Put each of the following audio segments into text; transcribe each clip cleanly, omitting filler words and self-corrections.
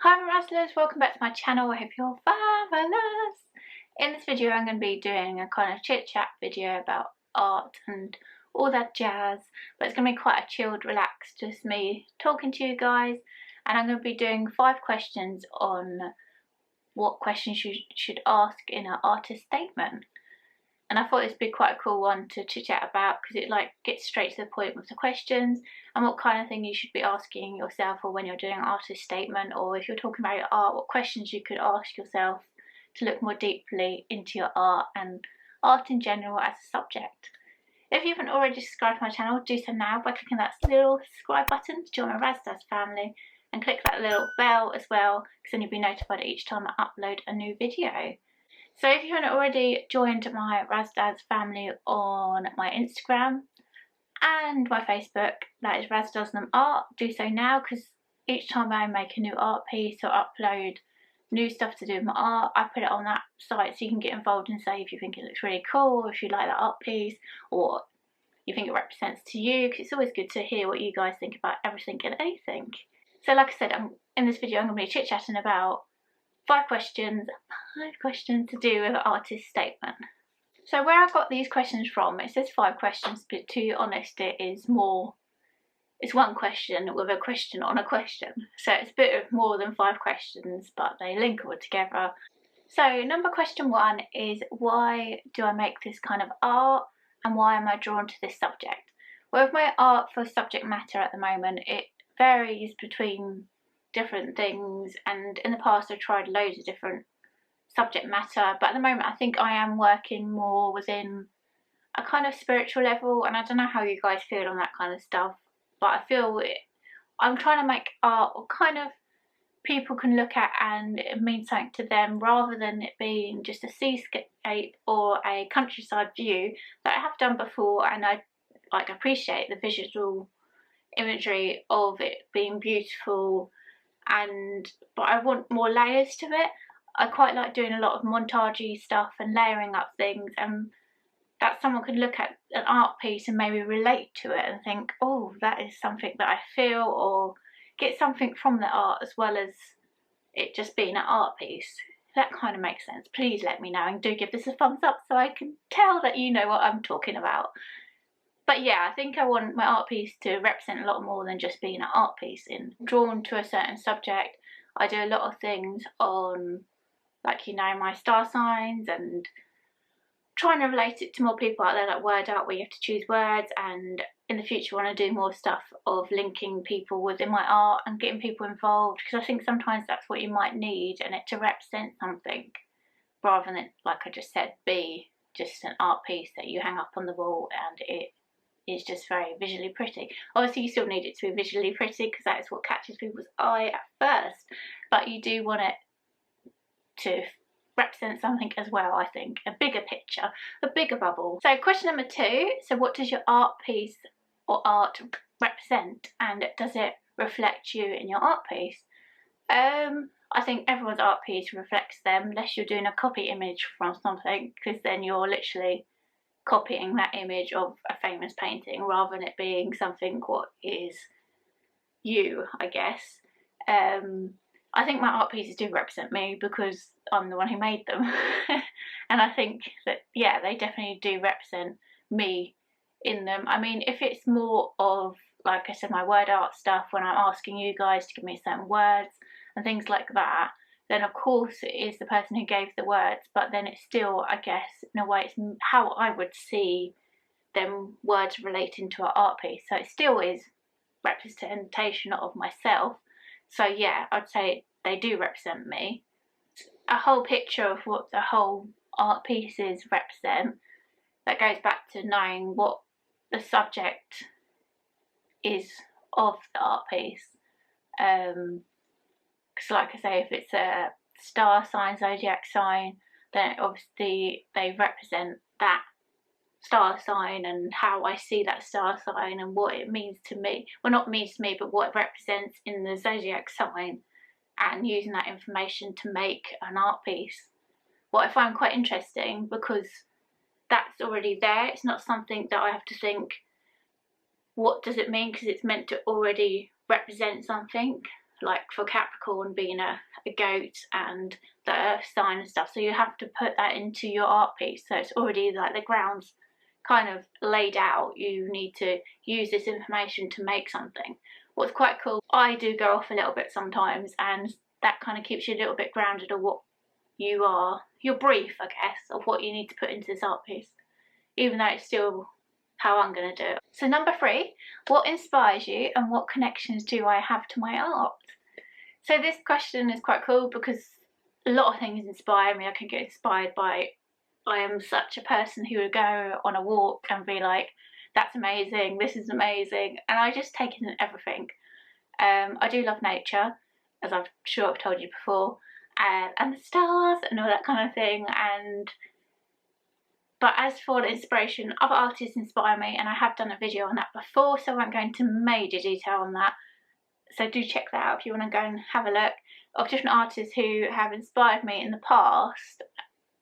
Hi Razzlers, welcome back to my channel. I hope you're fabulous. In this video I'm going to be doing a kind of chit chat video about art and all that jazz, but it's going to be quite a chilled, relaxed, just me talking to you guys, and I'm going to be doing 5 questions on what questions you should ask in an artist statement. And I thought this would be quite a cool one to chit chat about because it gets straight to the point with the questions and what kind of thing you should be asking yourself, or when you're doing an artist statement, or if you're talking about your art, what questions you could ask yourself to look more deeply into your art and art in general as a subject. If you haven't already subscribed to my channel, do so now by clicking that little subscribe button to join my Razdaz family, and click that little bell as well, because then you'll be notified each time I upload a new video. So if you haven't already joined my Razdaz family on my Instagram and my Facebook, that is Razdaz Art, do so now, because each time I make a new art piece or upload new stuff to do with my art, I put it on that site so you can get involved and say if you think it looks really cool, or if you like that art piece, or you think it represents to you, because it's always good to hear what you guys think about everything and anything. So like I said, in this video I'm going to be chit-chatting about 5 questions to do with an artist statement. So where I got these questions from, it says 5 questions, but to be honest it's one question with a question on a question. So it's a bit of more than 5 questions, but they link all together. So question 1 is, why do I make this kind of art, and why am I drawn to this subject? Well, with my art for subject matter at the moment, it varies between different things, and in the past I've tried loads of different subject matter, but at the moment I think I am working more within a kind of spiritual level, and I don't know how you guys feel on that kind of stuff, but I feel I'm trying to make art or kind of people can look at and it means something to them, rather than it being just a seascape or a countryside view that I have done before, and I appreciate the visual imagery of it being beautiful, but I want more layers to it. I quite like doing a lot of montagey stuff and layering up things, and that someone could look at an art piece and maybe relate to it and think, oh, that is something that I feel, or get something from the art as well as it just being an art piece. That kind of makes sense. Please let me know, and do give this a thumbs up so I can tell that you know what I'm talking about. But yeah, I think I want my art piece to represent a lot more than just being an art piece. In drawn to a certain subject, I do a lot of things on, my star signs, and trying to relate it to more people out there, like word art where you have to choose words, and in the future I want to do more stuff of linking people within my art and getting people involved, because I think sometimes that's what you might need, and it to represent something, rather than, like I just said, be just an art piece that you hang up on the wall and it is just very visually pretty. Obviously you still need it to be visually pretty, because that is what catches people's eye at first, but you do want it to represent something as well. I think a bigger picture, a bigger bubble. So question number 2, so what does your art piece or art represent, and does it reflect you in your art piece? I think everyone's art piece reflects them, unless you're doing a copy image from something, because then you're literally copying that image of a famous painting, rather than it being something what is you, I guess. I think my art pieces do represent me because I'm the one who made them. And I think that, yeah, they definitely do represent me in them. I mean, if it's more of, like I said, my word art stuff, when I'm asking you guys to give me certain words and things like that, then of course it is the person who gave the words, but then it's still, I guess, in a way, it's how I would see them words relating to an art piece. So it still is representation of myself. So yeah, I'd say they do represent me. A whole picture of what the whole art pieces represent, that goes back to knowing what the subject is of the art piece. Because like I say, if it's a star sign, zodiac sign, then obviously they represent that star sign and how I see that star sign and what it means to me. Well, not means to me, but what it represents in the zodiac sign, and using that information to make an art piece. What I find quite interesting, because that's already there. It's not something that I have to think, what does it mean, because it's meant to already represent something. like for Capricorn being a goat and the earth sign and stuff, so you have to put that into your art piece, so it's already like the ground's kind of laid out. You need to use this information to make something. What's quite cool, I do go off a little bit sometimes, and that kind of keeps you a little bit grounded of what you are, your brief, I guess, of what you need to put into this art piece, even though it's still how I'm going to do it. So number 3, what inspires you and what connections do I have to my art? So this question is quite cool because a lot of things inspire me. I can get inspired by, I am such a person who would go on a walk and be like, that's amazing, this is amazing, and I just take in everything. I do love nature, as I've told you before, and the stars and all that kind of thing. But as for the inspiration, other artists inspire me, and I have done a video on that before, so I won't go into major detail on that. So do check that out if you want to go and have a look of different artists who have inspired me in the past.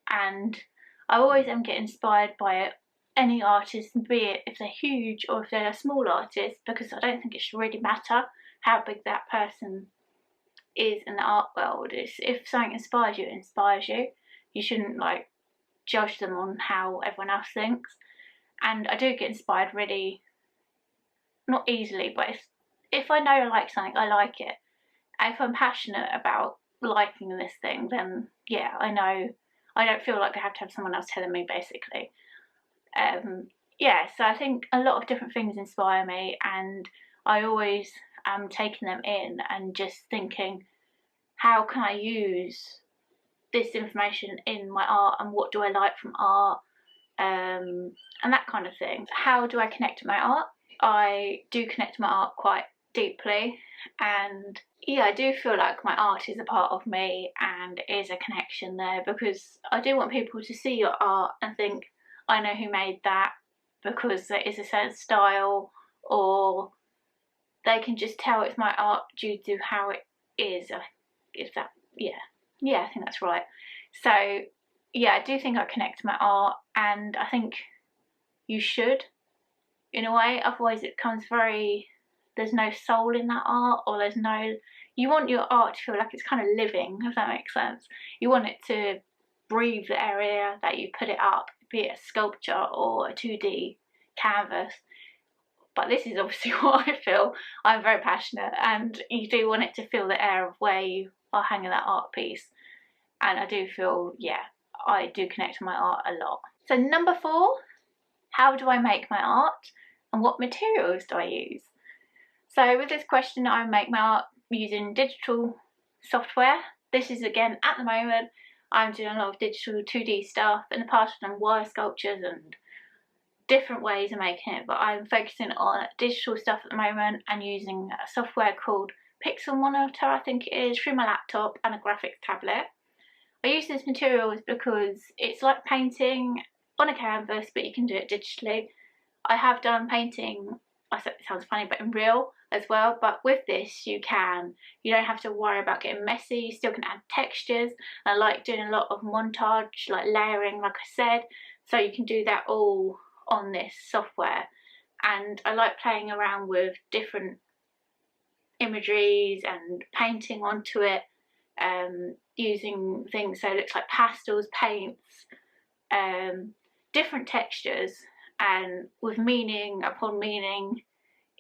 And I always am getting inspired by any artist, be it if they're huge or if they're a small artist, because I don't think it should really matter how big that person is in the art world. If something inspires you, it inspires you. You shouldn't like judge them on how everyone else thinks. And I do get inspired really, not easily, but if I know I like something, I like it. And if I'm passionate about liking this thing, then yeah, I know I don't feel like I have to have someone else telling me, basically. Yeah, so I think a lot of different things inspire me, and I always am taking them in and just thinking, how can I use this information in my art, and what do I like from art, and that kind of thing. How do I connect to my art? I do connect to my art quite deeply, and yeah, I do feel like my art is a part of me and is a connection there, because I do want people to see your art and think, I know who made that, because there is a certain style, or they can just tell it's my art due to how it is. If that, yeah, I think that's right. So yeah, I do think I connect to my art, and I think you should, in a way, otherwise it becomes very, there's no soul in that art, or there's no, you want your art to feel like it's kind of living, if that makes sense. You want it to breathe the area that you put it up, be it a sculpture or a 2D canvas. But this is obviously what I feel. I'm very passionate, and you do want it to feel the air of where you are hanging that art piece. And I do feel, yeah, I do connect to my art a lot. So number 4, how do I make my art and what materials do I use? So with this question, I make my art using digital software. This is, again, at the moment, I'm doing a lot of digital 2D stuff. In the past, I've done wire sculptures and different ways of making it, but I'm focusing on digital stuff at the moment and using a software called Pixel Monitor, I think it is, through my laptop and a graphics tablet. I use this materials because it's like painting on a canvas, but you can do it digitally. I have done painting, I said it sounds funny, but in real as well, but with this you don't have to worry about getting messy. You still can add textures. I like doing a lot of montage, like layering, like I said, so you can do that all on this software. And I like playing around with different imageries and painting onto it, using things so it looks like pastels, paints, different textures, and with meaning upon meaning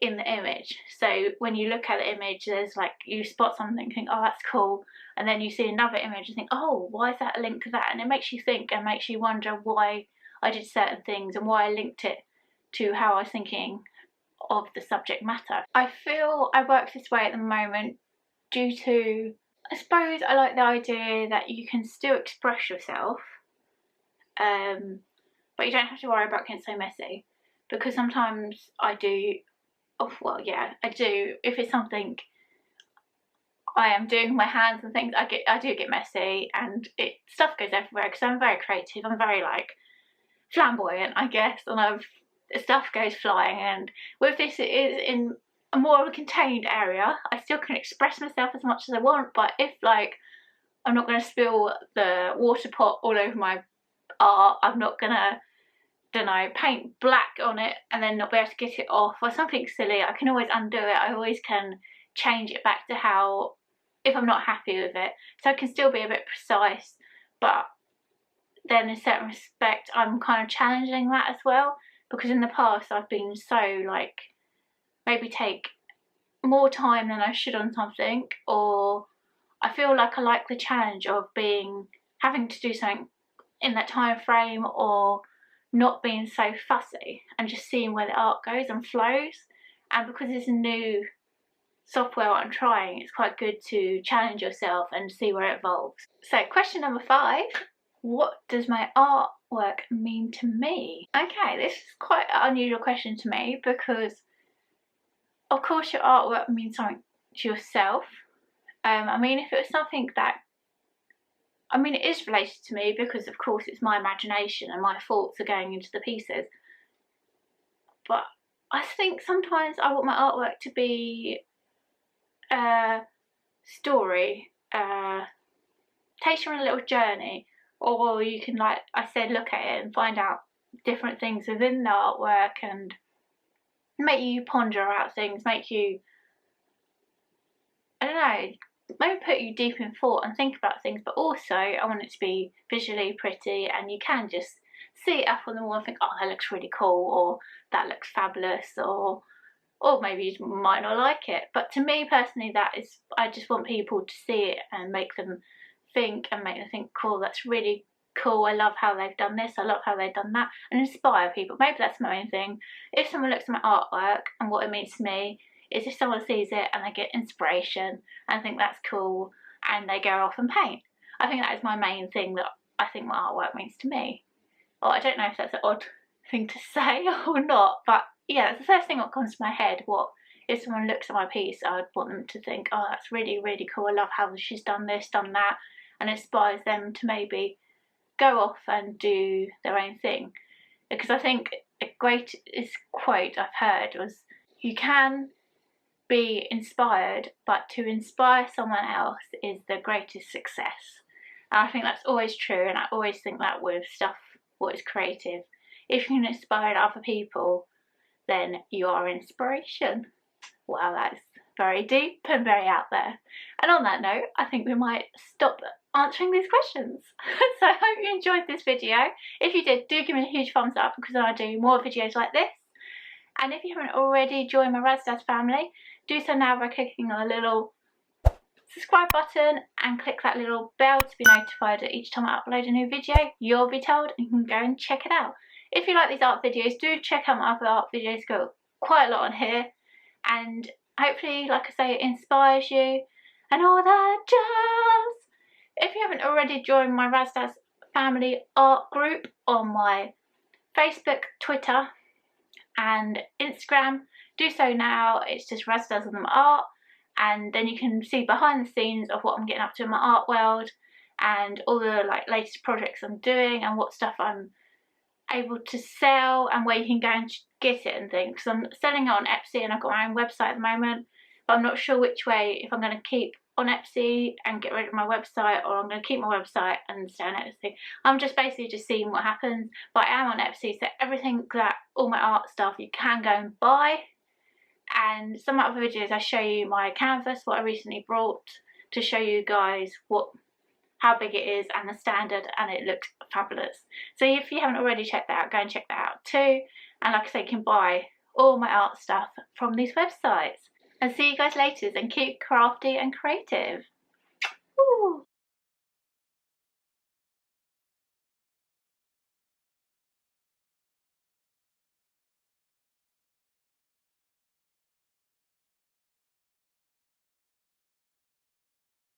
in the image. So when you look at the image, there's like, you spot something and think, oh, that's cool, and then you see another image and think, oh, why is that a link to that? And it makes you think and makes you wonder why I did certain things and why I linked it to how I was thinking of the subject matter. I feel I work this way at the moment due to, I suppose I like the idea that you can still express yourself, but you don't have to worry about getting so messy, because sometimes I do, I do, if it's something I am doing with my hands and things, I do get messy, and stuff goes everywhere, because I'm very creative, I'm very like flamboyant, I guess, and stuff goes flying. And with this, it is in a more of a contained area. I still can express myself as much as I want, but if like I'm not going to spill the water pot all over my art, I'm not going to, don't know, paint black on it and then not be able to get it off or something silly, I can always undo it. I always can change it back to how, if I'm not happy with it. So I can still be a bit precise, but then in a certain respect I'm kind of challenging that as well, because in the past I've been so like, maybe take more time than I should on something, or I feel like I like the challenge of having to do something in that time frame, or not being so fussy and just seeing where the art goes and flows. And because it's a new software what I'm trying, it's quite good to challenge yourself and see where it evolves. So question number 5, what does my artwork mean to me? Okay, this is quite an unusual question to me, because of course your artwork means something to yourself. I mean, if it was something that, I mean, it is related to me, because of course it's my imagination and my thoughts are going into the pieces, but I think sometimes I want my artwork to be a story, takes you on a little journey, or you can, like I said, look at it and find out different things within the artwork and make you ponder out things, make you, I don't know, maybe put you deep in thought and think about things. But also I want it to be visually pretty, and you can just see it up on the wall and think, oh, that looks really cool, or that looks fabulous, or maybe you might not like it. But to me personally, that is, I just want people to see it and make them think, and make them think, cool, that's really cool, I love how they've done this, I love how they've done that, and inspire people. Maybe that's my main thing. If someone looks at my artwork, and what it means to me is if someone sees it and they get inspiration and think that's cool, and they go off and paint. I think that is my main thing, that I think my artwork means to me. Well, I don't know if that's an odd thing to say or not, but yeah, that's the first thing that comes to my head. What if someone looks at my piece, I would want them to think, oh, that's really, really cool, I love how she's done this, done that, and inspires them to maybe go off and do their own thing. Because I think a greatest quote I've heard was, you can be inspired, but to inspire someone else is the greatest success. And I think that's always true, and I always think that with stuff what is creative. If you can inspire other people, then you are inspiration. Wow, that's very deep and very out there. And on that note, I think we might stop answering these questions. So I hope you enjoyed this video. If you did, do give me a huge thumbs up, because I do more videos like this. And if you haven't already joined my Razdaz family, do so now by clicking on the little subscribe button and click that little bell to be notified at each time I upload a new video. You'll be told, and you can go and check it out. If you like these art videos, do check out my other art videos, got quite a lot on here, and hopefully, like I say, it inspires you and all that jazz. If you haven't already joined my Razdaz family art group on my Facebook, Twitter and Instagram, do so now. It's just Razdaz Art, and then you can see behind the scenes of what I'm getting up to in my art world, and all the latest projects I'm doing, and what stuff I'm able to sell, and where you can go and get it and things. Because I'm selling it on Etsy, and I've got my own website at the moment, but I'm not sure which way, if I'm going to keep on Etsy and get rid of my website, or I'm going to keep my website and stay on Etsy. I'm just basically just seeing what happens. But I am on Etsy, so everything that, all my art stuff, you can go and buy. And some other videos I show you my canvas, what I recently brought, to show you guys how big it is and the standard, and it looks fabulous. So if you haven't already checked that out, go and check that out too. And like I say, you can buy all my art stuff from these websites. And see you guys later, and keep crafty and creative. Ooh.